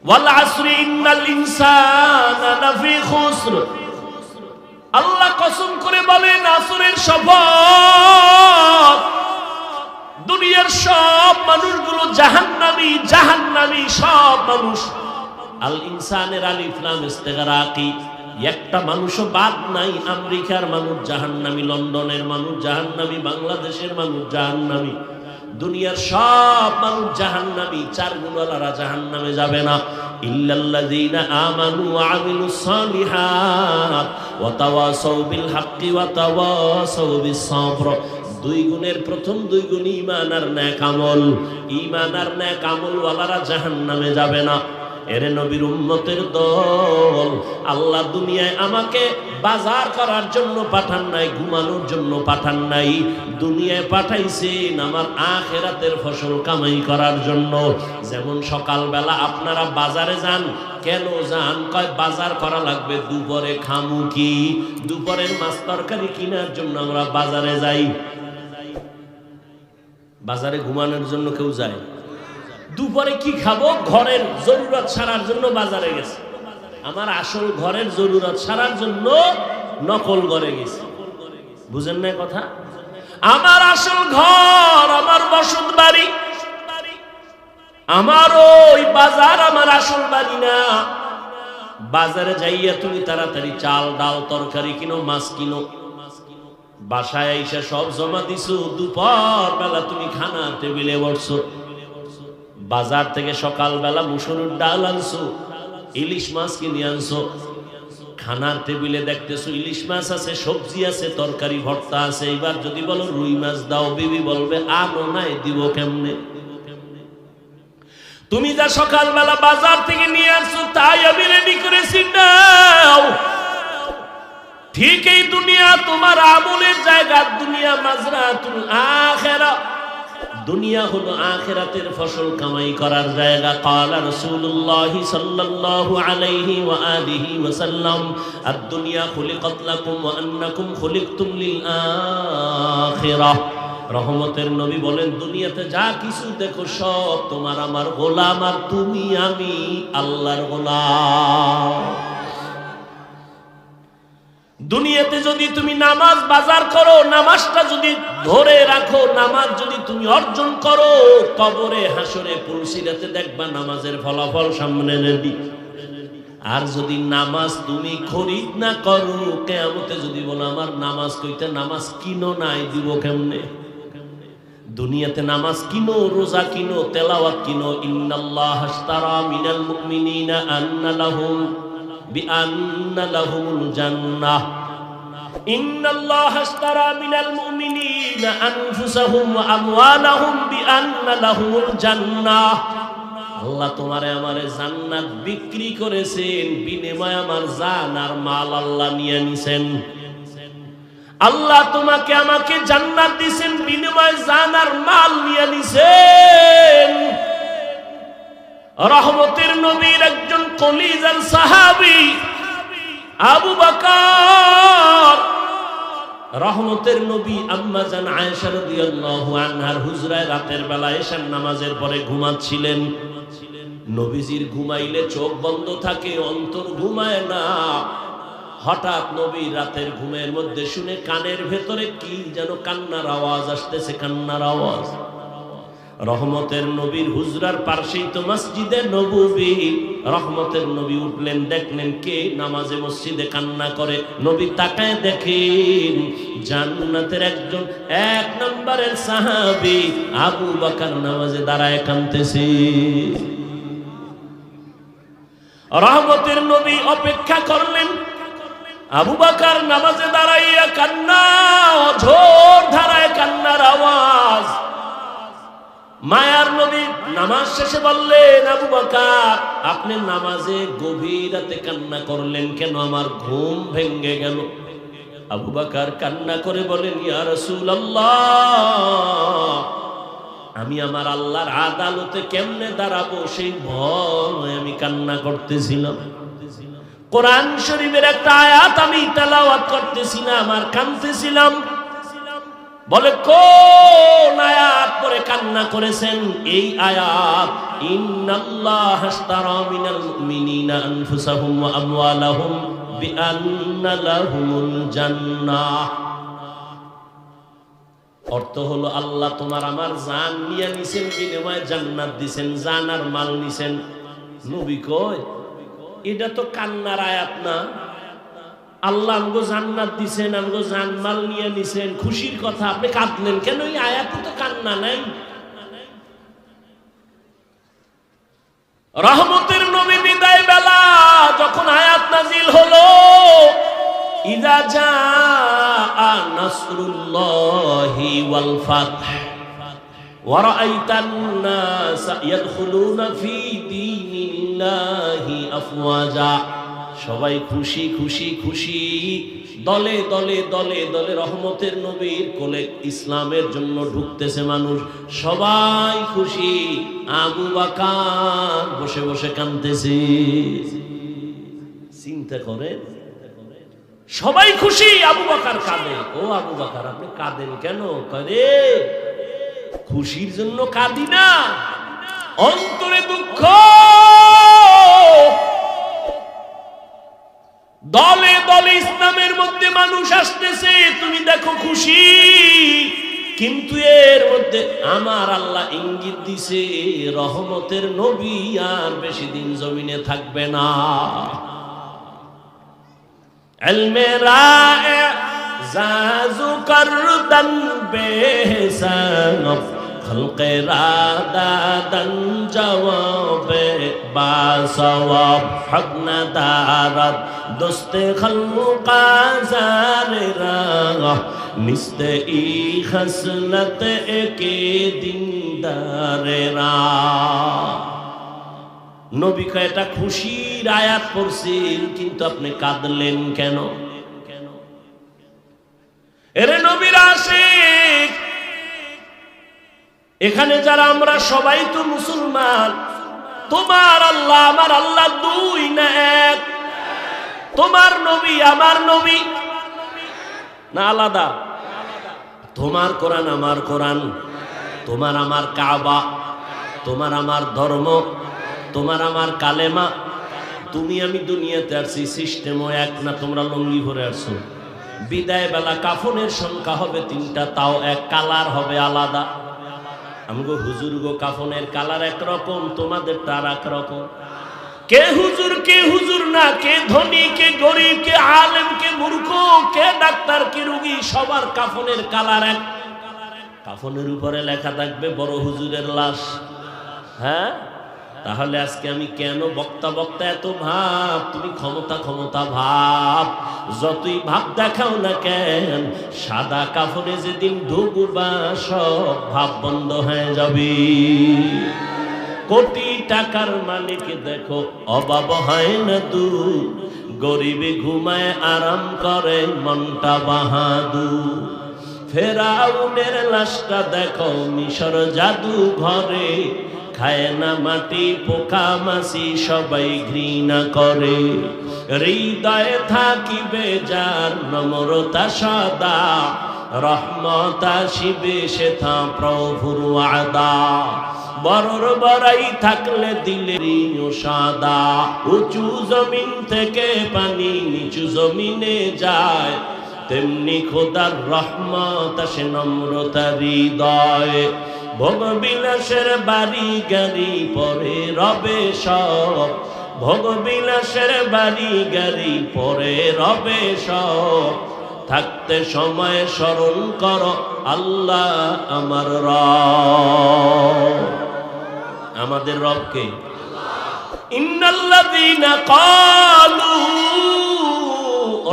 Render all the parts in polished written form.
ওয়াল আসরি ইন্নাল ইনসানা লাফি খুসর। আল্লাহ কসম করে বলেন আসরের শপথ, দুনিয়ার সব মানুষগুলো জাহান্নামী, জাহান্নামী সব মানুষ। আল ইনসানের আলিফ লাম ইস্তিগরাকি, একটা মানুষও বাদ নাই। আমেরিকার মানুষ জাহান্নামী, লন্ডনের মানুষ জাহান্নামী, বাংলাদেশের মানুষ জাহান্নামী, দুনিয়ার সব মানুষ জাহান্নামী। চার গুণওয়ালারা জাহান্নামে যাবে না। ইল্লাল্লাযীনা আমানু ওয়া আমিলুস সালিহাত ওয়া তাওয়াসাউ বিল হাক্কি ওয়া তাওয়াসাউ বিস সাবর। দুই গুণের প্রথম দুই গুণ ঈমান আর নেক আমল। ঈমান আর নেক আমলওয়ালারা জাহান্নামে যাবে না। এরে নবীর উম্মতের দল, আল্লাহ দুনিয়ায় আমাকে বাজার করার জন্য পাঠান নাই, ঘুমানোর জন্য পাঠান নাই। দুনিয়ায় পাঠাইছেন আমার আখিরাতের ফসল কামাই করার জন্য। যেমন সকালবেলা আপনারা বাজারে যান, কেন যান? কয় বাজার করা লাগবে, দুপুরে খামু কি? দুপুরের মাছ তরকারি কেনার জন্য আমরা বাজারে যাই। বাজারে ঘুমানোর জন্য কেউ যায়? দুপুরে কি খাবো? ঘরের জরুরত সারার জন্য বাজারে গেছে। আমার আসল ঘরের জরুরত সারার জন্য নকল ঘরে গেছে। বুঝেন না কথা? আমার আসল ঘর, আমার বসত বাড়ি, আমার ওই বাজার আমার আসল বাড়ি না। বাজারে যাইয়া তুমি তাড়াতাড়ি চাল ডাল তরকারি কিনো, মাছ কিনো, বাসায় আইসা সব জমা দিছো, দুপুর বেলা তুমি খানা টেবিলে বসছো। বাজার থেকে সকালবেলা মুসুরির ডাল আনছো, ইলিশ মাছ কিনে আনছো, খানার টেবিলে দেখতেছো ইলিশ মাছ আছে, সবজি আছে, তরকারি ভর্তা আছে। এবার যদি বলো রুই মাছ দাও, বিবি বলবে আনো নাই, দিব কেমনে? তুমি যা সকালবেলা বাজার থেকে নিয়ে আসছো তাই আমি রেডি করেছি নাও। ঠিক এই দুনিয়া তোমার আমলের জায়গা, দুনিয়া মাজরাতুল আখিরা, দুনিয়া হলো আখিরাতের ফসল কামাই করার জায়গা। ক্বালা রাসূলুল্লাহ সাল্লাল্লাহু আলাইহি ওয়া আলিহি ওয়াসাল্লাম, আদ-দুনিয়া খুলিকাত লাকুম ওয়া আন্নাকুম খুলিকতুম লিল আখিরাহ। রহমতের নবী বলেন, দুনিয়াতে যা কিছু দেখো সব তোমার আমার গোলাম, আর তুমি আমি আল্লাহর গোলাম। দুনিয়াতে যদি তুমি নামাজ বাজার করো, নামাজটা যদি ধরে রাখো, নামাজ যদি তুমি অর্জন করো, কবরে হাসরে পুলসিরাতে দেখবা নামাজের ফলাফল সামনে রেডি। আর যদি নামাজ তুমি খরিদ না করো, কিয়ামতে যদি বলো আমার নামাজ কইতে, নামাজ কিনো নাই, দিব কেমনে? দুনিয়াতে নামাজ কিনো, রোজা কিনো, তেলাওয়াত কিনো। ইন্নাল্লাহা আশতারা মিনাল মুমিনিনা আন্না লাহুম বিআন্না লাহুমুল জান্নাহ। ইন্নাল্লাহা আশতারা মিনাল মুমিনিনা আনফুসাহুম ওয়া আমওয়ালাহুম বিআন্না লাহুমুল জান্নাহ। আল্লাহ তোমারে আমারে জান্নাত বিক্রি করেছেন, বিনিময়ে আমার জান আর মাল আল্লাহ নিয়ে নিছেন। আল্লাহ তোমাকে আমাকে জান্নাত দিয়েছেন, বিনিময়ে জান আর মাল নিয়ে নিছেন। রহমতের নবীর একজন কলিজার সাহাবী আবু বকর, রহমতের নবী আম্মা জান আয়েশা রাদিয়াল্লাহু আনহার হুজরায় রাতের বেলা এশার নামাজের পরে ঘুমাচ্ছিলেন। নবীজির ঘুমাইলে চোখ বন্ধ থাকে, অন্তর ঘুমায় না। হঠাৎ নবী রাতের ঘুমের মধ্যে শুনে কানের ভেতরে কি যেন কান্নার আওয়াজ আসতেছে, কান্নার আওয়াজ। রহমতের নবীর হুজরার পাশেই তো মসজিদে নববী। রহমতের নবী উঠলেন, দেখলেন কে নামাজে মসজিদে কান্না করে। নবী তাকায় দেখেন জান্নাতের একজন এক নম্বরের সাহাবী আবু বকর নামাজে দাঁড়ায় কাঁদতেছে। রহমতের নবী অপেক্ষা করলেন, আবু বকর নামাজে দাঁড়াইয়া কান্না, ঝোর ধারায় কান্নার আওয়াজ। মায়ার নবী নামাজ শেষে বললেন, আবু বকর আপনি নামাজে গভীর রাতে কান্না করলেন কেন? আমার ঘুম ভেঙে গেল। আবু বকর কান্না করে বলেন, ইয়া রাসূলুল্লাহ, আমি আমার আল্লাহর আদালতে কেমনে দাঁড়াবো সেই ভয় আমি কান্না করতেছিলাম। কোরআন শরীফের একটা আয়াত আমি তেলাওয়াত করতেছিলাম আর কাঁদতেছিলাম। বলে কোন আয়াত পরে কান্না করেছেন? এই আয়াত, ইন্নাল্লাহা আশতারা মিনাল মুমিনিনা আনফুসাহুম ওয়া আমওয়ালাহুম বিআন্না লাহুমুল জান্নাহ। অর্থ হলো আল্লাহ তোমার আমার জান নিয়ে নিছেন, বিনিময়ে জান্নাত দিছেন, জান আর মাল নিছেন। নবী কয় এটা তো কান্নার আয়াত না, আল্লাহ আমগো জান্নাত দিছেন, আমগো জান মাল নিয়ে নিছেন, খুশির কথা, আপনি কাঁদলেন কেন? এই আয়াতে তো কান্না নাই। রহমতের নবী বিদায় বেলা যখন আয়াত নাজিল হলো, ইযা জাআ নাসরুল্লাহি ওয়াল ফাতহ ওয়া রাআইতান নাসা ইয়াদখুলুনা ফি দীনিল্লাহি আফওয়াজা। সবাই খুশি খুশি খুশি, দলে দলে দলে দলে রহমতের নবীর কোলে ইসলামের জন্য ঢুকতেছে মানুষ, সবাই খুশি। আবু বকর বসে বসে কাঁদতেছে। চিন্তা করেন, সবাই খুশি, আবু বকর কাঁদে। ও আবু বকর আপনি কাঁদেন কেন? করে খুশির জন্য কাঁদি না, অন্তরে দুঃখ। দলে দলে ইসলামের মধ্যে মানুষ আসতেছে, তুমি দেখো খুশি, কিন্তু এর মধ্যে আমার আল্লাহ ইঙ্গিত দিছে রহমতের নবী আর বেশি দিন জমিনে থাকবে না। ইলমে রায়ে জাজু করদান বেহসান খলকে রাদাদান জওয়াবে বাসওয়াব হক নাদারাত দোস্তে খলকা জারেরা নিস্তে ই খসলত একে দিনদারেরা। নবী কয় এটা খুশির আয়াত পড়ছেন, কিন্তু আপনি কাঁদলেন কেন? এরে নবীর আশিক, এখানে যারা আমরা সবাই তো মুসলমান। তোমার আল্লাহ আমার আল্লাহ দুই না এক? তোমার নবী আমার নবী না আলাদা? তোমার কোরআন আমার কোরআন, তোমার আমার কাবা, তোমার আমার ধর্ম, তোমার আমার কালেমা। তুমি আমি দুনিয়াতে আসছি, সিস্টেমও এক না? তোমরা লঙ্গি ভরে আসছো। বিদায় বেলা কাফনের সংখ্যা হবে 3টা, তাও এক, কালার হবে আলাদা। আমগো হুজুর গো কাফনের কালার একরকম, তোমাদের তার একরকম। কে হুজুর না, কে ধনী কে গরিব, কে আলেম কে মূর্খ, কে ডাক্তার কে রোগী, সবার কাফনের কালার এক। কাফনের উপরে লেখা থাকবে বড় হুজুরের লাশ। হ্যাঁ, তাহলে আজকে আমি কেন বক্তা এত ভাব? তুমি ক্ষমতা ভাব, যতই ভাব দেখাও না কেন, সাদা কাফনে যেদিন ঢুকবা সব ভাব বন্ধ হয়ে যাবে। কোটি টাকার মালিক দেখো অভাব হয় না দূর, গরিবে ঘুমায় আরাম করে মনটা বাহাদুর। ফেরাউনের লাশটা দেখো মিশর জাদু ঘরে, খায় না মাটি পোকা মাছি সবাই ঘৃণা করে। হৃদয়ে থাকিবে যার নম্রতা সদা, রহমত আসিবে সেথা প্রভুর ওয়াদা। বড়র বড়াই থাকলে দিলেরও সাদা, উঁচু জমিন থেকে পানি নিচু জমিনে যায়, তেমনি খোদার রহমত আসে নম্রতা হৃদয়। ভোগ বিলাসের বাড়ি গাড়ি পরে রবে সব, ভোগ বিলাসের বাড়ি গাড়ি পরে রবে সব। থাকতে সময় স্মরণ কর আল্লাহ আমার রব। আমাদের রবকে ইন্নাল্লাযীনা ক্বালু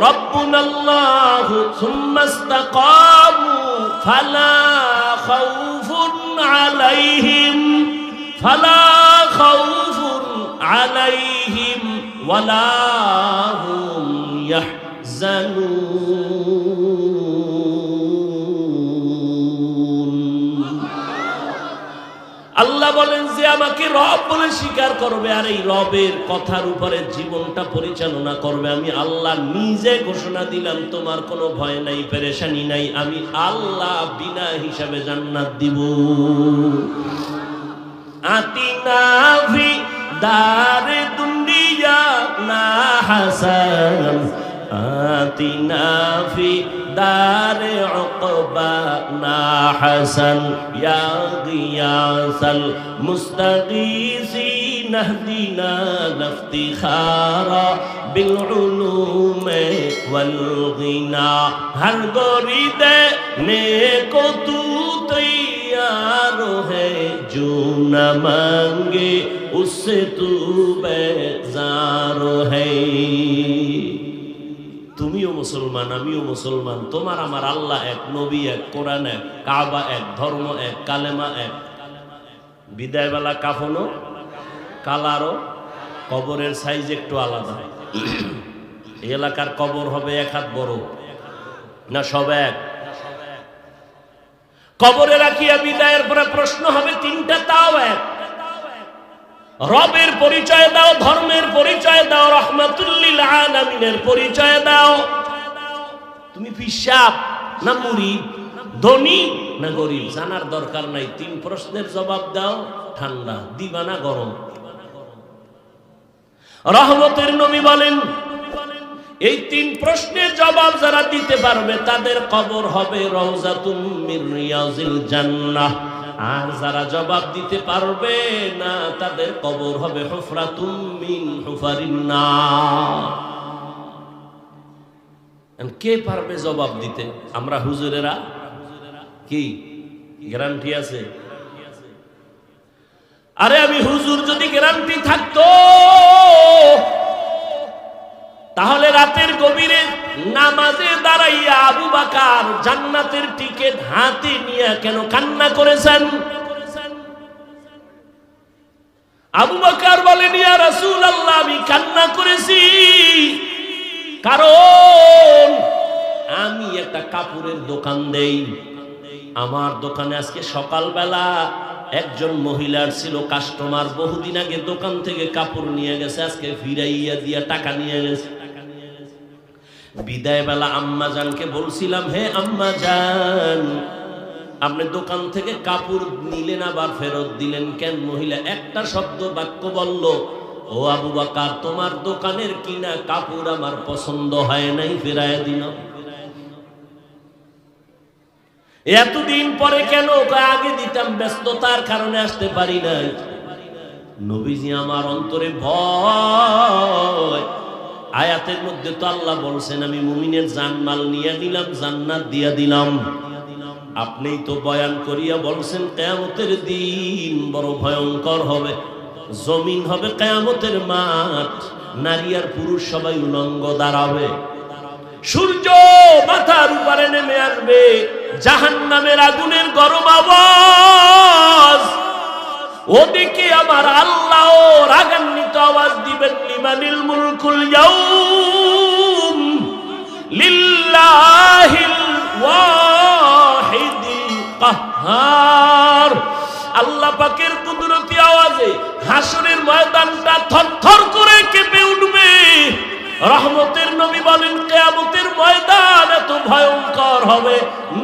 রাব্বুনাল্লাহু সুম্মা ইসতাকামু ফালা খাউফুন আলাইহিম ওয়ালা হুম ইয়াহজানুন। আল্লাহ বলেন যে আমাকে রব বলে স্বীকার করবে আর এই রবের কথার উপরে জীবনটা পরিচালনা করবে, আমি আল্লাহ নিজে ঘোষণা দিলাম তোমার কোনো ভয় নাই, পেরেশানি নাই, আমি আল্লাহ বিনা হিসাবে জান্নাত দিব। আতিনা ফি দারে দুনিয়া না হাসান, আতিনা ফি দারে উকবা না হাসান, ইয়া গিয়াসাল মুস্তাগীসিন ইহদিনা ইফতিখারা বিল উলুমি ওয়াল গিনা। হর গরিদে নেকো তু तैयार है, जो न मांगे उससे तू बेजार है। তুমিও মুসলমান, আমিও মুসলমান, তোমার আমার আল্লাহ এক, নবী এক, কোরআন এক, কাবা এক, ধর্ম এক, কালেমা এক। বিদায়বেলা কাফনও কালারও, কবরের সাইজ একটু আলাদা। এই এলাকার কবর হবে এক হাত বড় না সব এক? কবরে রাখিয়া বিদায়ের পরে প্রশ্ন হবে তিনটা, তাও এক। রবের পরিচয় দাও, ধর্মের পরিচয় দাও, রাহমাতুল লিল আলামিনের পরিচয় দাও। তুমি পিশাব না মুরিদ, ধনী না গরিব, জানার দরকার নাই। তিন প্রশ্নের জবাব দাও, ঠান্ডা দিবা না গরম। রহমতের নবী বলেন এই তিন প্রশ্নের জবাব যারা দিতে পারবে তাদের কবর হবে রওজাতুম মির রিয়াজিল জান্নাহ, আর যারা জবাব দিতে পারবে না তাদের কবর হবে হুফরাতুম মিন হুফারিন নার। কে পারবে জবাব দিতে? আমরা হুজুরেরা কি গ্যারান্টি আছে? আরে আমি হুজুর যদি গ্যারান্টি থাকতো তাহলে রাতের গভীরে নামাজে দাঁড়াইয়া আবু বকর জান্নাতের টিকিট হাতে নিয়ে কেন কান্না করেছেন? আবু বকর বলেন, ইয়া রাসূলুল্লাহ, আমি কান্না করেছি কারণ আমি একটা কাপড়ের দোকান দেই। আমার দোকানে আজকে সকালবেলা একজন মহিলার ছিল কাস্টমার, বহুদিন আগে দোকান থেকে কাপড় নিয়ে গেছে, আজকে ফিরাইয়া দিয়া টাকা নিয়ে গেছে। বিদায় বেলা আম্মা জানকে বলছিলাম, হে আম্মা জান, আপনি দোকান থেকে কাপড় নিলেন আবার ফেরত দিলেন কেন? মহিলা একটা শব্দ বাক্য বলল, ও আবু বকর, তোমার দোকানের কিনা কাপড় আমার পছন্দ হয় নাই, ফেরাইয়া দিল। এতদিন পরে কেন? আগে দিতাম, ব্যস্ততার কারণে আসতে পারি নাই। নবীজি আমার অন্তরে ভয়। আয়াতের মধ্যে তো আল্লাহ বলছেন আমি মুমিনের জানমাল নিয়ে নিলাম, জান্নাত দিয়া দিলাম। আপনিই তো বয়ান করিয়া বলছেন কিয়ামতের দিন বড় ভয়ঙ্কর হবে, জমিন হবে কিয়ামতের মাঠ, নারী আর পুরুষ সবাই উলঙ্গ দাঁড়াবে, সূর্য মাথার উপরে নেমে আসবে, জাহান্নামের আগুনের গরম আওয়াজ, ওদিকে আমার আল্লাহ রাগান্বিত আওয়াজ দিবেন, লিমানিল মুলকুল ইয়াউম লিল্লাহিল ওয়াহিদিল কাহ্হার। আল্লাহ পাকের কুদরতি আওয়াজে হাসরের ময়দানটা থরথর করে কেঁপে উঠবে। রহমতের নবী বলেন কিয়ামতের ময়দান এত ভয়ঙ্কর হবে,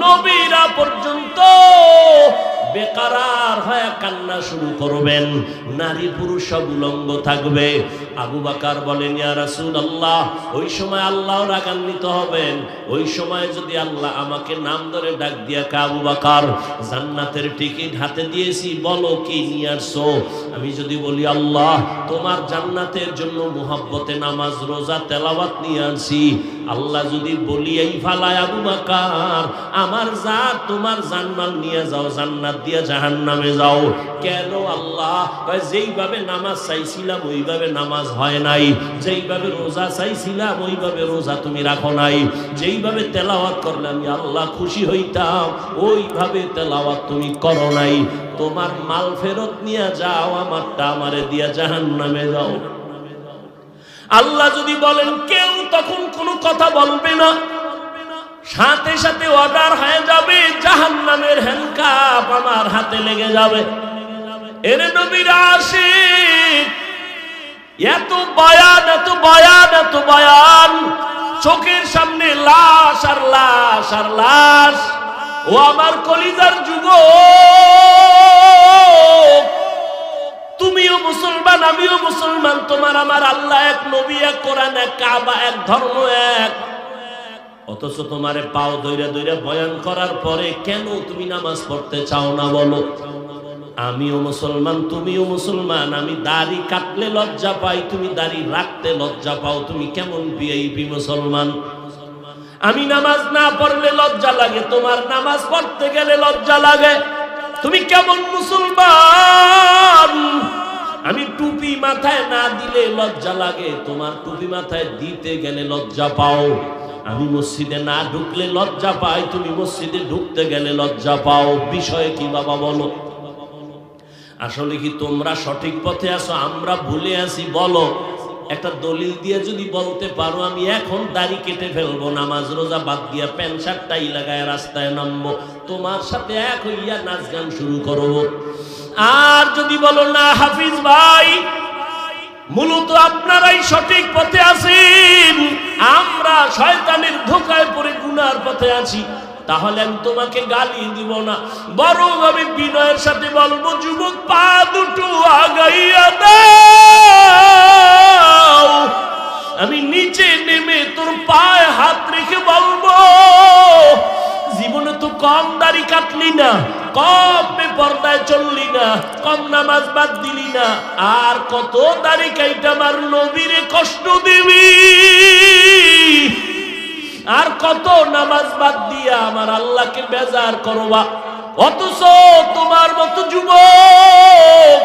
নবীরা পর্যন্ত বেকারার হয়ে কান্না শুরু করবেন, নারী পুরুষ সব উলঙ্গ থাকবে। আবু বকর বলেন, ইয়া রাসূলুল্লাহ, ওই সময় আল্লাহ রাগান্বিত হবেন। ওই সময় যদি আল্লাহ আমাকে নাম ধরে ডাক দিয়া কে আবু বকর, জান্নাতের টিকিট হাতে দিয়েছি, বলো কি নিয়ে আসছো? আমি যদি বলি আল্লাহ তোমার জান্নাতের জন্য মুহাব্বতে নামাজ রোজা তেলাওয়াত নিয়ে আসি, আল্লাহ যদি বলি এই ফালায় আবু বকর আমার জাত তোমার জানমাল নিয়ে যাও, জান্নাত দিয়া জাহান্নামে যাও। কেন আল্লাহ? যেইভাবে নামাজ চাইছিলাম ওইভাবে নামাজ হয় নাই, যেইভাবে রোজা চাইছিলাম ওইভাবে রোজা তুমি রাখো নাই, যেইভাবে তেলাওয়াত করলে আমি আল্লাহ খুশি হইতাম ওইভাবে তেলাওয়াত তুমি করো নাই। তোমার মাল ফেরত নিয়ে যাও, আমারটা আমারে দিয়া জাহান্নামে যাও। আল্লাহ যদি বলেন কেউ তখন কোনো কথা বলবে না, সাথে সাথে অর্ডার হয়ে যাবে, জাহান্নামের হ্যান্ডকাপ আমার হাতে লেগে যাবে। এর নবীর আশিক, এত বয়ান, এত বয়ান, এত বয়ান, চোখের সামনে লাশ আর লাশ আর লাশ। ও আমার কলিজার যুবক, তুমিও মুসলমান, আমিও মুসলমান, তোমার আমার আল্লাহ এক, নবী এক, কোরআন এক, কাবা এক, ধর্ম এক। অথচ তোমারে পাও দইরা দইরা বয়ান করার পরে কেন তুমি নামাজ পড়তে চাও না বলো? আমিও মুসলমান, তুমিও মুসলমান, আমি দাড়ি কাটলে লজ্জা পাই, তুমি দাড়ি রাখতে লজ্জা পাও, তুমি কেমন ভিআইপি মুসলমান? আমি নামাজ না পড়লে লজ্জা লাগে, তোমার নামাজ পড়তে গেলে লজ্জা লাগে, তুমি কেমন মুসলমান? আমি টুপি মাথায় না দিলে লজ্জা লাগে, তোমার টুপি মাথায় দিতে গেলে লজ্জা পাও। আমি মসজিদে না ঢুকলে লজ্জা পাই, তুমি মসজিদে ঢুকতে গেলে লজ্জা পাও। বিষয় কি বাবা বলো? আসলে কি তোমরা সঠিক পথে আছো, আমরা ভুলে আছি? বলো, একটা দলিল দিয়ে যদি বলতে পারো আমি এখন দাড়ি কেটে ফেলবো, নামাজ রোজা বাদ দিয়া প্যান্ট শার্ট টাই লাগায় রাস্তায় নামবো, তোমার সাথে এক হইয়া নাচ গান শুরু করবো। আর যদি বলো না হাফিজ ভাই, মূলত আপনারাই সঠিক পথে আছেন, আমরা শয়তানের ধোঁকায় পড়ে গুনার পথে আছি, তাহলে আমি তোমাকে গালি দিব না, বরং আমি বিনয়ের সাথে বলবো, যুবক পা দুটো আগাইয়া দাও। আমি নিচে নেমে তোর পায়ে হাত রেখে বলবো, জীবনে তো কম দাড়ি কাটলি না, কম বেপরদায় চললি না, কম নামাজ বাদ দিলি না, আর কত দাড়ি কাইটা আমার নবীরে কষ্ট দিবি, আর কত নামাজ বাদ দিয়া আমার আল্লাহকে বেজার করবা। অথচ তোমার মতো যুবক,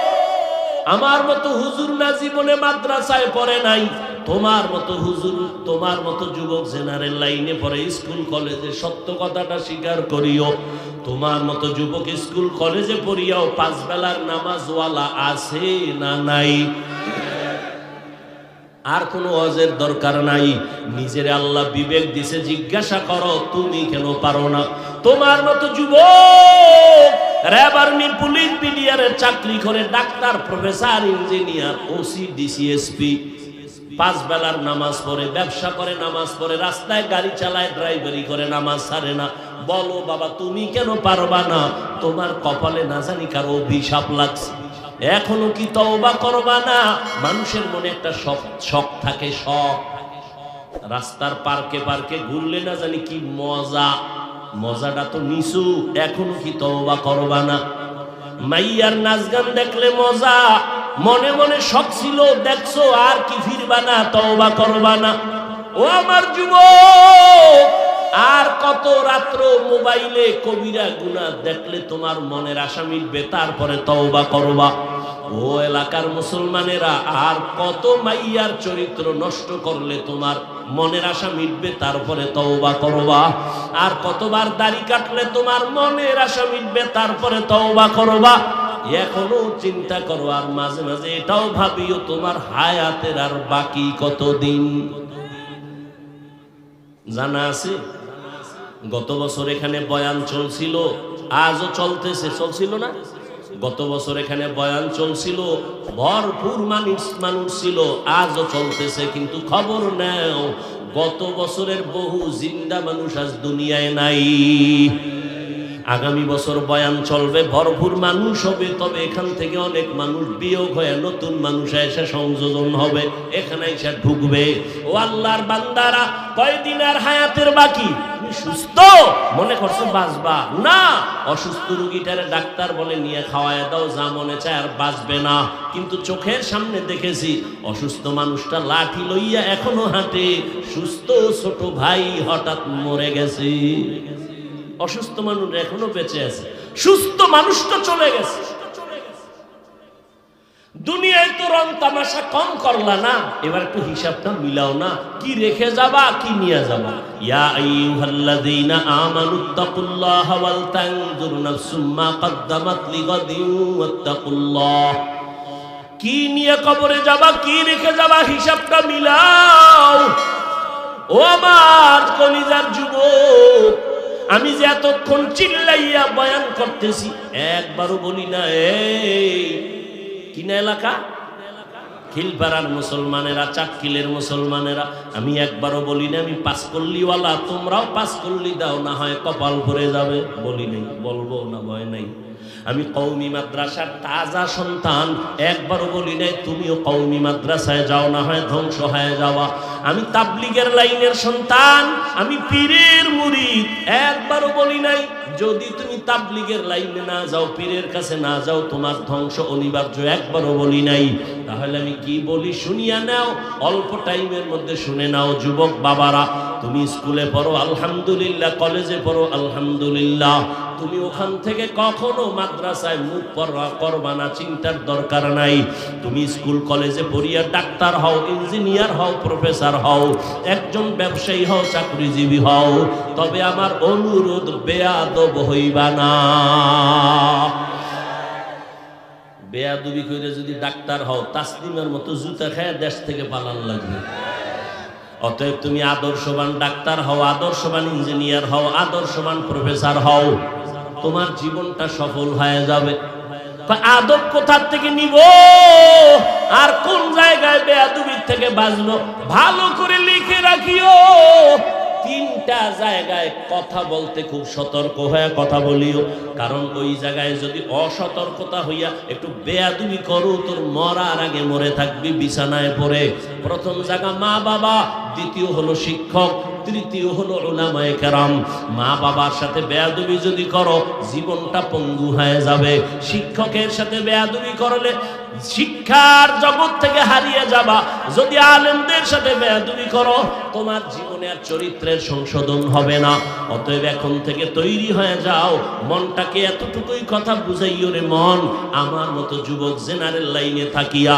আমার মতো হুজুর না জীবনে মাদ্রাসায় পড়ে নাই, তোমার মতো হুজুর, তোমার মতো যুবক জেনারেল লাইনে পড়ে, স্কুল কলেজে, সত্য কথাটা স্বীকার করিও, তোমার মতো যুবক স্কুল কলেজে পড়িয়াও 5 বেলার নামাজওয়ালা আছে না নাই? আর কোনো ওয়াজের দরকার নাই, নিজের আল্লাহ বিবেক দিছে, জিজ্ঞাসা করো তুমি কেন পারো না? তোমার মতো যুবক র্যাব, আর্মি, পুলিশ, বিডিআরের চাকরি করে, doctor, professor, engineer, OC, DC SP, 5 বেলার নামাজ পড়ে, ব্যবসা করে নামাজ পড়ে, রাস্তায় গাড়ি চালায়, ড্রাইভারি করে, নামাজ ছাড়ে না। বলো বাবা তুমি কেন পারবা না? তোমার কপালে না জানি কারো অভিশাপ লাগছে, এখনো কি তওবা করবা না? মানুষের মনে একটা শখ থাকে, শখ, রাস্তার পার্কে পার্কে ঘুরলে না জানি কি মজা, মজাটা তো নিছু, এখনো কি তওবা করবা না? মাইয়ার নাচ গান দেখলে মজা, মনে মনে শখ ছিল, দেখছো, আর কি ফিরবা না, তওবা করবা না? ও আমার যুবক, আর কত রাত্র মোবাইলে কবিরা গুনাহ দেখলে তোমার মনের আশা মিটবে, তারপরে তওবা করবা? ও এলাকার মুসলমানেরা, আর কত মাইয়ার চরিত্র নষ্ট করলে তোমার মনের আশা মিটবে, তারপরে তওবা করবা? আর কতবার দাড়ি কাটলে তোমার মনের আশা মিটবে, তারপরে তওবা করবা? এখনো চিন্তা করো, আর মাঝে মাঝে এটাও ভাবিও, তোমার হায়াতের আর বাকি কতদিন? জানা আছে গত বছর এখানে বয়ান চলছিল, আজও চলতেছে, চলছিল না? গত বছর এখানে বয়ান চলছিল, ভরপুর মানুষ ছিল, আজও চলতেছে, কিন্তু খবর নেও গত বছরের বহু জিন্দা মানুষ আজ দুনিয়ায় নাই। আগামী বছর বয়ান চলবে, ভরপুর মানুষ হবে, তবে এখান থেকে অনেক মানুষ বিয়োগ হয়ে নতুন মানুষ এসে সংযোজন হবে, এখানে এসে ঢুকবে। ও আল্লাহর বান্দারা, কয়দিন আর হায়াতের বাকি? সুস্থ মনে করছো বাঁচবা না? অসুস্থ রোগীটারে ডাক্তার বলে নিয়ে খাওয়ায় দাও, যা মনে চায়, আর বাঁচবে না। কিন্তু চোখের সামনে দেখেছি অসুস্থ মানুষটা লাঠি লইয়া এখনো হাঁটে, সুস্থ ছোট ভাই হঠাৎ মরে গেছে। অসুস্থ মানুষ এখনো বেঁচে আছে, সুস্থ মানুষটা চলে গেছে। দুনিয়ায় তো রং তামাশা কম করলা না, এবার একটু হিসাবটা মিলাও না, কি রেখে যাবা, কি নিয়ে যাবা? ইয়া আইয়ুহাল্লাযীনা আমানুত্তাকুল্লাহা ওয়াল তানজুর নাফসুম মা কদ্দামাত লিগাদিন ওয়াত্তাকুল্লাহ। কি নিয়ে কবরে যাবা, কি রেখে যাবা, হিসাবটা মিলাও। ও আমার কলিজার যুবক, আমি যে এতক্ষণ চিল্লাইয়া বয়ান করতেছি একবারও বলি না এই কিনা এলাকা খিলপাড়ার মুসলমানেরা, চাটকিলের মুসলমানেরা, আমি একবারও বলি না আমি পাঁচকল্লিওয়ালা, তোমরাও পাঁচকল্লি দাও, না হয় কপাল ভরে যাবে। বলি নাই, বলবো না, ভয় নাই। আমি কওমি মাদ্রাসার তাজা সন্তান, একবারও বলি নাই তুমিও কওমি মাদ্রাসায় যাও, না হয় ধ্বংস হয়ে যাওয়া। আমি তাবলিগের লাইনের সন্তান, আমি পীরের মুরিদ, একবারও বলি নাই যদি তুমি তাবলিগের লাইনে না যাও, পীরের কাছে না যাও, তোমার ধ্বংস অনিবার্য, একবারও বলি নাই। তাহলে আমি কি বলি শুনিয়া নাও, অল্প টাইমের মধ্যে শুনে নাও। যুবক বাবারা, তুমি স্কুলে পড়ো আলহামদুলিল্লাহ, কলেজে পড়ো আলহামদুলিল্লাহ, তুমি ওখান থেকে কখনো মাদ্রাসায় মুখ করবা না, চিন্তার দরকার নাই। তুমি স্কুল কলেজে পড়িয়া ডাক্তার হও, ইঞ্জিনিয়ার হও, প্রফেসর হও, একজন ব্যবসায়ী হও, চাকরিজীবী হও, তবে আমার অনুরোধ বেয়াদব হইবা না। বেয়াদবি করে যদি ডাক্তার হও, তাসলিমের মতো জুতা খায় দেশ থেকে পালান লাগবে। অতএব তুমি আদর্শবান ডাক্তার হও, আদর্শবান ইঞ্জিনিয়ার হও, আদর্শবান প্রফেসর হও, তোমার জীবনটা সফল হয়ে যাবে। আদব কোথার থেকে নিব আর কোন জায়গায় বেয়াদবির থেকে বাঁচবো, ভালো করে লিখে রাখিও। তিনটা জায়গায় কথা বলতে খুব সতর্ক হয়ে কথা বলিও, কারণ ওই জায়গায় যদি অসতর্কতা হইয়া একটু বেয়াদবি করো, তোর মরার আগে মরে থাকবি বিছানায় পড়ে। প্রথম জায়গা মা বাবা, দ্বিতীয় হলো শিক্ষক, তৃতীয় হলো উলামায়ে কেরাম। মা বাবার সাথে বেয়াদবি যদি করো, জীবনটা পঙ্গু হয়ে যাবে। শিক্ষকের সাথে বেয়াদবি করলে শিক্ষার জগৎ থেকে হারিয়ে যাবা। যদি আলেমদের সাথে বেয়াদবি করো, তোমার জীবনে আর চরিত্রের সংশোধন হবে না। অতএব এখন থেকে তৈরি হয়ে যাও, মনটাকে এতটুকুই কথা বুঝাইও রে মন, আমার মতো যুবক জেনারেল লাইনে থাকিয়া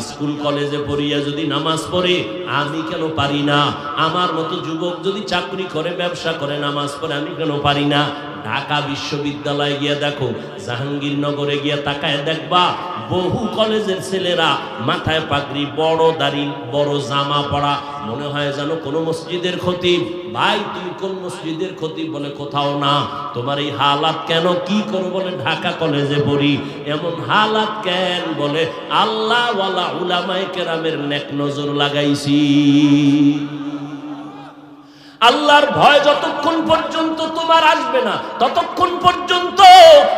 স্কুল কলেজে পড়িয়া যদি নামাজ পড়ে, আমি কেন পারি না? আমার মতো যুবক যদি চাকরি করে, ব্যবসা করে, নামাজ পড়ে, আমি কেন পারি না? ঢাকা বিশ্ববিদ্যালয়ে গিয়া দেখো, জাহাঙ্গীরনগরে গিয়া তাকায় দেখবা বহু কলেজের ছেলেরা মাথায় পাগড়ি, বড় দাড়ি, বড় জামা পরা, মনে হয় যেন কোনো মসজিদের খতিব। ভাই তুই কোন মসজিদের খতিব? বলে কোথাও না। তোমার এই হালাত কেন? কি করো? বলে ঢাকা কলেজে পড়ি। এমন হালাত কেন? বলে আল্লাহ ওয়ালা উলামায়ে কেরামের নেক নজর লাগাইছি। আল্লাহর ভয় যতক্ষণ পর্যন্ত তোমার আসবে না, ততক্ষণ পর্যন্ত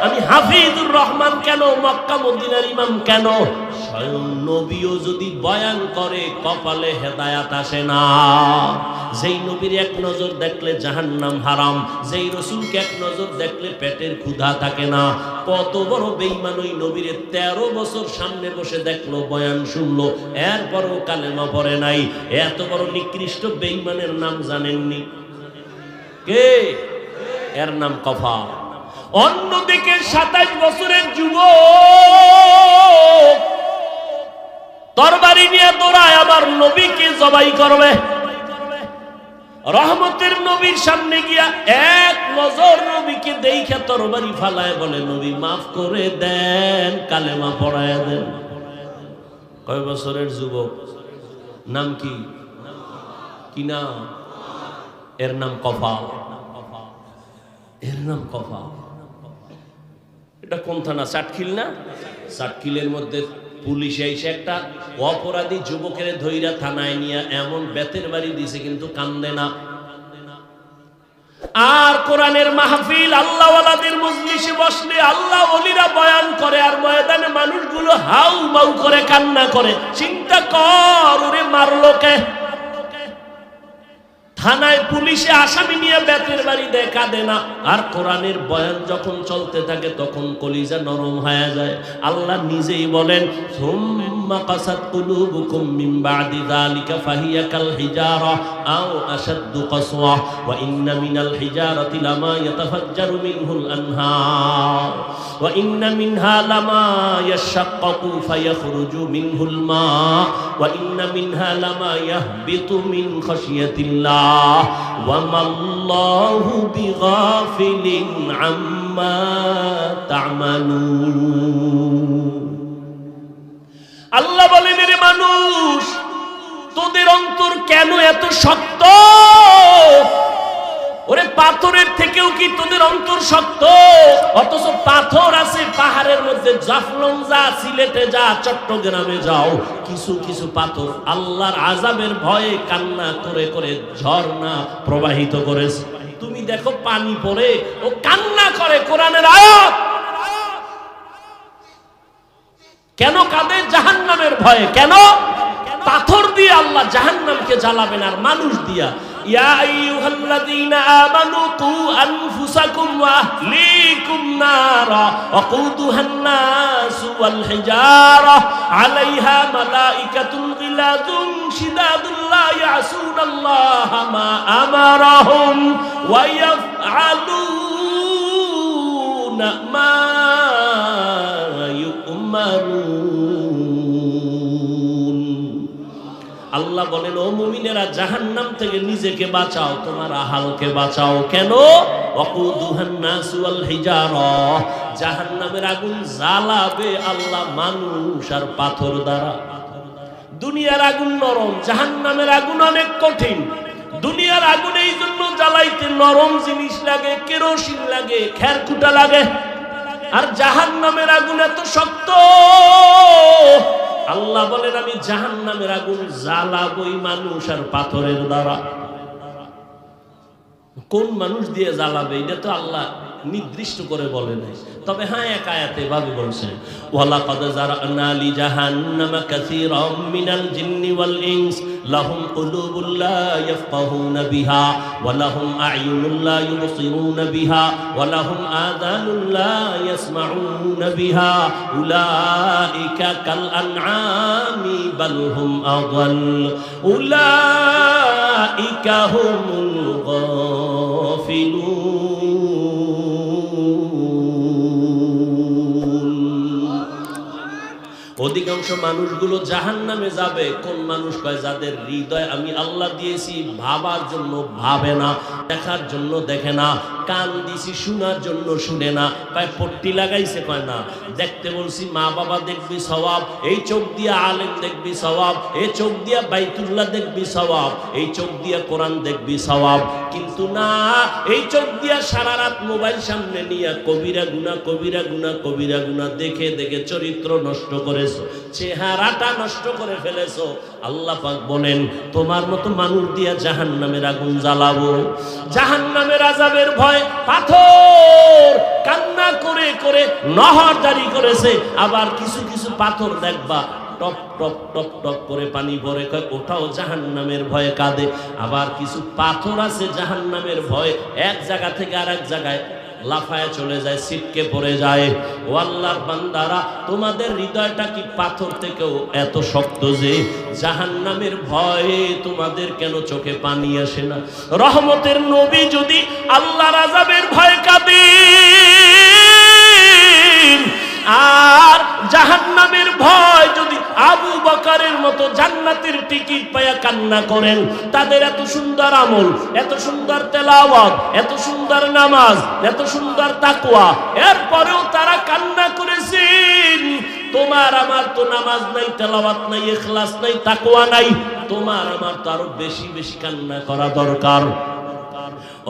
আমি হাফিজুর রহমান কেন, মক্কা মদিনার ইমাম কেন, স্বয়ং নবীও যদি বয়ান করে কপালে হেদায়াত আসে না। যেই নবীর এক নজর দেখলে জাহান্নাম হারাম, যেই রসুলকে এক নজর দেখলে পেটের ক্ষুধা থাকে না। কত বড় বেঈমান ওই নবীর 13 বছর সামনে বসে দেখলো, বয়ান শুনলো, এরপরও কালেমা পড়ে নাই। এত বড় নিকৃষ্ট বেঈমানের নাম জানেননি? কে? এর নাম কফা। অন্যদিকে 27 বছরের যুবক তরবারি নিয়ে দৌড়ায় আমার নবীকে জবাই করবে। রহমতের নবীর সামনে গিয়া এক নজর নবীকে দেখে তরবারি ফালায়, বলে নবী মাফ করে দেন, কালেমা পড়ায় দেন। কয় বছরের যুবক? নাম কি? কি নাম? এর নাম কফা। এর নাম কফা। এটা কোন থানা? চাটখিল না? চাটখিলের মধ্যে পুলিশ এসে একটা অপরাধী যুবকের ধইরা থানায় নিয়ে এমন বেতের বাড়ি দিছে, কিন্তু কান্দে না। আর কোরআনের মাহফিল, আল্লাহ ওয়ালাদের মজলিসে বসলে আল্লাহ ওলিরা বয়ান করে, আর ময়দানে মানুষগুলো হাউ মাউ করে কান্না করে। চিন্তা কর, ওরে মারলো কে? থানায় পুলিশে আসামি নিয়ে বেতের বাড়ি দেয়, কাঁদে না। আর কোরআনের বয়ান যখন চলতে থাকে তখন কলিজা নরম হয়ে যায়। আল্লাহ নিজেই বলেন, সুম্মা কাসাত কুলুবুকুম মিন বাদি যালিকা ফাহিয়া কাল হিজারা আও আশাদ্দু কাসওয়া ওয়া ইন্না মিনাল হিজারাতি লামা ইয়াতাফাজ্জারু মিনহুল আনহার ওয়া ইন্না মিনহা লামা ইয়াশাক্কাকু ফায়াখরুজু মিনহুল মা ওয়া ইন্না মিনহা লামা ইয়াহবিতু মিন খাশিয়াতিল্লাহ ওয়া মাল্লাহু বিগাফিলিন আম্মা তা'মালুন। আল্লাহ বলেন, রে মানুষ, তোদের অন্তর কেন এত শক্ত? ওরে পাথরের থেকেও কি তোদের অন্তর শক্ত? অথচ পাথর আছে পাহাড়ের মধ্যে, জাফলং যা, সিলেটে যা, চট্টগ্রামে যাও, কিছু কিছু পাথর আল্লাহর আযাবের ভয়ে কান্না করে করে ঝর্ণা প্রবাহিত করেছে। তুমি দেখো পানি পড়ে ও কান্না করে, কোরআনের আয়াত। কেন কাঁদে? জাহান্নামের ভয়ে। কেন? পাথর দিয়ে আল্লাহ জাহান্নামকে জ্বালাবেন, আর মানুষ দিয়া। ইয়া আইয়ুহাল্লাযীনা আমানু কু আনফুসাকুম ওয়া আহলিকুম নারা ওয়াকুদুহান নাসু ওয়াল হিজারা আলাইহা মালাইকাতুন গিলাযুন শিদাদুন লা ইয়াসুনাল্লাহা মা আমারাহুম ওয়া ইয়াফআলুনা মা ইউমারুন। আল্লাহ বলেন, ও মুমিনেরা, জাহান্নাম থেকে নিজেকে বাঁচাও, তোমার আহালকে বাঁচাও। কেন? ওয়াকুদুহান নাসু ওয়াল হিজারা, জাহান্নামের আগুন জ্বালাবে আল্লাহ মানুষ আর পাথর দ্বারা। দুনিয়ার আগুন নরম, জাহান্নামের আগুন অনেক কঠিন। দুনিয়ার আগুন এই জন্য জ্বালাইতে নরম জিনিস লাগে, কেরোসিন লাগে, খেরকুটা লাগে, আর জাহান্নামের আগুন এত শক্ত। আল্লাহ বলেন, আমি জাহান্নামের আগুন জ্বালাবই মানুষ আর পাথরের দ্বারা। কোন মানুষ দিয়ে জ্বালাবে এটা তো আল্লাহ নির্দিষ্ট করে বলে নাই, তবে হ্যাঁ এক আয়াতে ভাবে বলছেন, ওয়ালাকাদ যারানা লি জাহান্নামা কাসীরাম মিনাল জিন্নি ওয়াল ইনস লাহুম কুলুবুল লা ইয়াফকাহুনা বিহা ওয়া লাহুম আ'য়ুনুল লা ইউবসিরুনা বিহা ওয়া লাহুম আযানুল লা ইয়াসমাউনা বিহা উলাইকা কাল আনআমি বাল হুম আযাল উলাইকা হুমুল গাফিলুন। অধিকাংশ মানুষগুলো জাহান্নামে যাবে। কোন মানুষ? কয় যাদের হৃদয় আমি আল্লাহ দিয়েছি ভাবার জন্য ভাবে না, দেখার জন্য দেখে না, কান দিছি শোনার জন্য শুনে না। কয় পট্টি লাগাইছে? কয় না, দেখতে বলছি মা বাবা দেখবি সওয়াব, এই চোখ দিয়া আলেম দেখবি সওয়াব, এই চোখ দিয়া বাইতুল্লাহ দেখবি সওয়াব, এই চোখ দিয়া কোরআন দেখবি সওয়াব। কিন্তু না, এই চোখ দিয়া সারা রাত মোবাইল সামনে নিয়ে কবিরা গুনাহ, কবিরা গুনাহ, কবিরা গুনাহ দেখে দেখে চরিত্র নষ্ট করেছো, চেহারাটা নষ্ট করে ফেলেছো। আল্লাহ পাক বলেন, তোমার মতো মানুষ দিয়া জাহান্নামের আগুন জ্বালাবো। জাহান্নামের আযাবের ভয় পাথর কান্না করে করে নহর জারি করেছে। আবার কিছু কিছু পাথর দেখবা টপ টপ টপ টপ করে পানি পড়ে, কয় ওটাও জাহান্নামের ভয়ে কাঁদে। আবার কিছু পাথর আছে জাহান্নামের ভয়ে এক জায়গা থেকে আরেক জায়গায় লাফায় চলে যায়, ছিটকে পড়ে যায়। ও আল্লাহর বান্দারা, তোমাদের হৃদয়টা কি পাথর থেকেও এত শক্ত যে জাহান্নামের ভয়ে তোমাদের কেন চোখে পানি আসে না? রহমতের নবী যদি আল্লাহর আযাবের ভয়ে কাঁদেন, আর জাহান্নামের ভয় যদি আবু বকরের মতো জান্নাতের টিকিট পায়া কান্না করেন, তাদের এত সুন্দর আমল, এত সুন্দর তেলাওয়াত, এত সুন্দর নামাজ, এত সুন্দর তাকওয়া, এরপরেও তারা কান্না করেছেন। তোমার আমার তো নামাজ নাই, তেলাওয়াত নাই, ইখলাস নাই, তাকওয়া নাই, তোমার আমার তো আরো বেশি বেশি কান্না করা দরকার।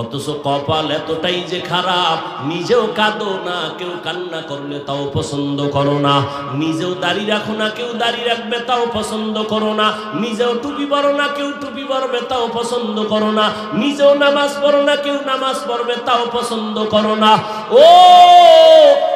অথচ কপাল এতটাই যে খারাপ, নিজেও কাঁদো না, কেউ কান্না করলে তাও পছন্দ করো না, নিজেও দাড়ি রাখো না, কেউ দাড়ি রাখবে তাও পছন্দ করো না, নিজেও টুপি পরো না, কেউ টুপি পরবে তাও পছন্দ করো না, নিজেও নামাজ পড়ো না, কেউ নামাজ পড়বে তাও পছন্দ করো না। ও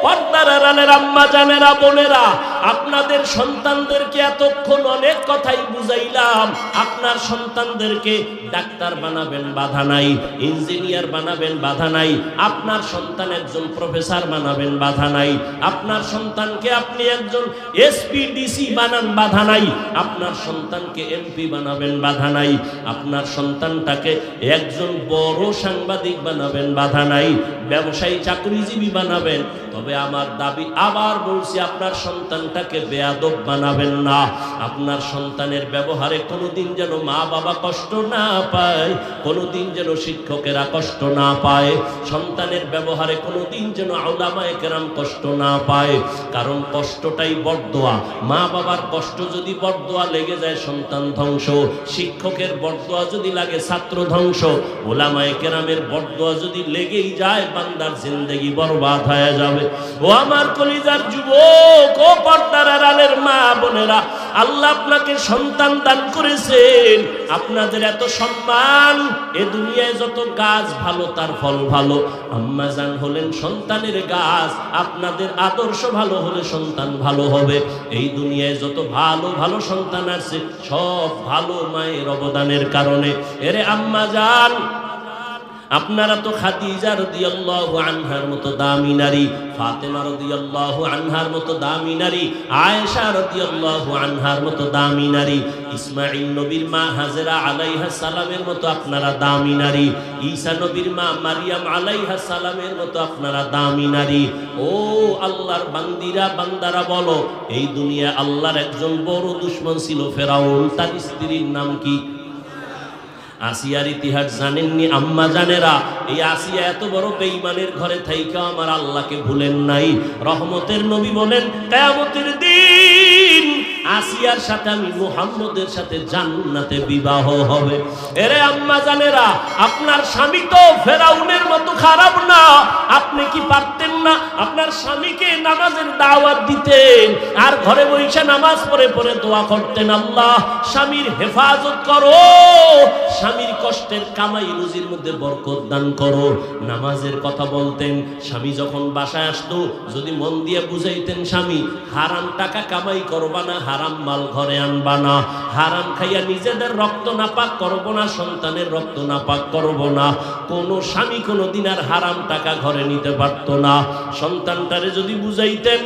পর্দার আড়ালের আম্মা জানেরা, বোনেরা, আপনাদের সন্তানদেরকে এতক্ষণ অনেক কথাই বুঝাইলাম। আপনার সন্তানদেরকে ডাক্তার বানাবেন, বাধা নাই, ইঞ্জিনিয়ার বানাবেন, বাধা নাই, আপনার সন্তান একজন প্রফেসর বানাবেন, বাধা নাই, আপনার সন্তানকে আপনি একজন এসপিডিসি বানান, বাধা নাই, আপনার সন্তানকে এমপি বানাবেন, বাধা নাই, আপনার সন্তানটাকে একজন বড় সাংবাদিক বানাবেন, বাধা নাই, ব্যবসায়ী চাকরিজীবী বানাবেন, তবে আমার দাবি, আবার বলছি, আপনার সন্তানটাকে বেয়াদব বানাবেন না। আপনার সন্তানের ব্যবহারে কোনোদিন যেন মা বাবা কষ্ট না পায়, কোনোদিন যেন শিক্ষকেরা কষ্ট না পায়, সন্তানের ব্যবহারে কোনোদিন যেন উলামায়ে কেরাম কষ্ট না পায়। কারণ কষ্টটাই বরদোয়া। মা বাবার কষ্ট যদি বরদোয়া লেগে যায়, সন্তান ধ্বংস। শিক্ষকের বরদোয়া যদি লাগে, ছাত্র ধ্বংস। উলামায়ে কেরামের বরদোয়া যদি লেগেই যায়, বান্দার জিন্দেগি বরবাদ হয়ে যাবে। ও আমার কলিজার যুবক, ও পর্দার আড়ালের মা বোনেরা, আল্লাহ আপনাকে সন্তান দান করেছেন। আপনাদের এত সম্মান, এ দুনিয়ায় যত গাছ ভালো তার ফল ভালো। আম্মা জান হলেন সন্তানের গাছ। আপনাদের আদর্শ ভালো হলে সন্তান ভালো হবে। এই দুনিয়ায় যত ভালো ভালো সন্তান আছে, সব ভালো মায়ের অবদানের কারণে। এরে আম্মা জান, আপনারা তো খাদিজা রাদিয়াল্লাহু আনহার মতো দামি নারী, ফাতেমা রাদিয়াল্লাহু আনহার মতো দামি নারী, আয়েশা রাদিয়াল্লাহু আনহার মতো দামি নারী, ইসমাঈল নবীর মা হাজেরা আলাইহিস সালামের মতো আপনারা দামি নারী, ঈসা নবীর মা মারিয়াম আলাইহিস সালামের মতো আপনারা দামি নারী। ও আল্লাহর বান্দিরা, বান্দারা বলো, এই দুনিয়া আল্লাহর একজন বড় দুশমন ছিল ফেরাউন। তার স্ত্রীর নাম কি? আসিয়ার ইতিহাস জানেননি আম্মা জানেরা? এই আসিয়া এত বড় বেঈমানের ঘরে থাইকা আমার আল্লাহকে ভুলেন নাই। রহমতের নবী বলেন, কিয়ামতের দিন আসিয়ার সাথে আমি মুহাম্মদের সাথে জান্নাতে বিবাহ হবে। এরে আম্মা জানেরা, আপনার স্বামী তো ফেরাউনের মতো খারাপ না। আপনি কি পারতেন না আপনার স্বামীকে নামাজের দাওয়াত দিতেন, আর ঘরে বসে নামাজ পড়ে পড়ে দোয়া করতেন, আল্লাহ স্বামীর হেফাজত করো, স্বামীর কষ্টের কামাই রুজির মধ্যে বরকত দান করো। নামাজের কথা বলতেন। স্বামী যখন বাসায় আসতো, যদি মন দিয়ে বুঝাইতেন, স্বামী হারাম টাকা কামাই করবা না, হারাম মাল ঘরে আনবা না, হারাম খাইয়া নিজেদের রক্ত নাপাক করব না, সন্তানের রক্ত নাপাক করব না। কোনো স্বামী কোনোদিন আর হারাম টাকা ঘরে নিতে পারতো না। সন্তানটারে যদি বুঝাইতেন,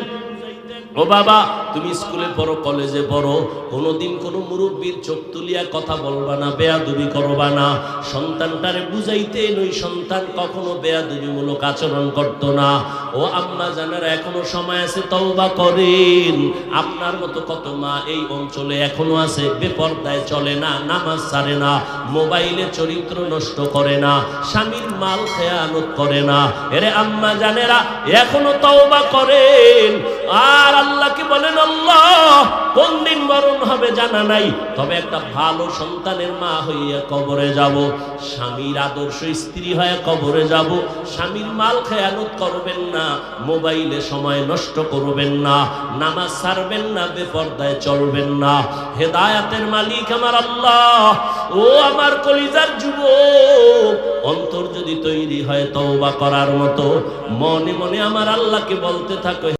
ও বাবা তুমি স্কুলে পড়ো, কলেজে পড়ো, কোনোদিন কোনো মুরব্বীর চোখ তুলিয়া কথা বলবা না, বেয়াদবি করবা না। সন্তানটারে বুঝাইতেন, ওই সন্তান কখনো বেয়াদবিমূলক আচরণ করত না। ও আম্মা জানেরা, এখনো সময় আছে, তওবা করেন। আপনার মতো কত মা এই অঞ্চলে এখনো আছে, বেপরদায় চলে না, নামাজ ছাড়ে না, মোবাইলে চরিত্র নষ্ট করে না, স্বামীর মাল খেয়ানত করে না। এরে আম্মা জানেরা, এখনো তওবা করেন। আর আল্লাহকে বলেন, আল্লাহ কোন দিন মরণ হবে জানা নাই, তবে একটা ভালো সন্তানের মা হইয়া কবরে যাব, স্বামীর আদর্শ স্ত্রী হয়ে কবরে যাব। স্বামীর মাল খেয়ানত করবেন না, মোবাইলে সময় নষ্ট করবেন না, নামাজ ছাড়বেন না, বেপরদায় চলবেন না। হেদায়াতের মালিক আমার আল্লাহ। ও আমার কলিজার যুবক, অন্তর যদি তৈরি হয় তওবা করার মতো, মনে মনে আমার আল্লাহকে বলতে থাকো,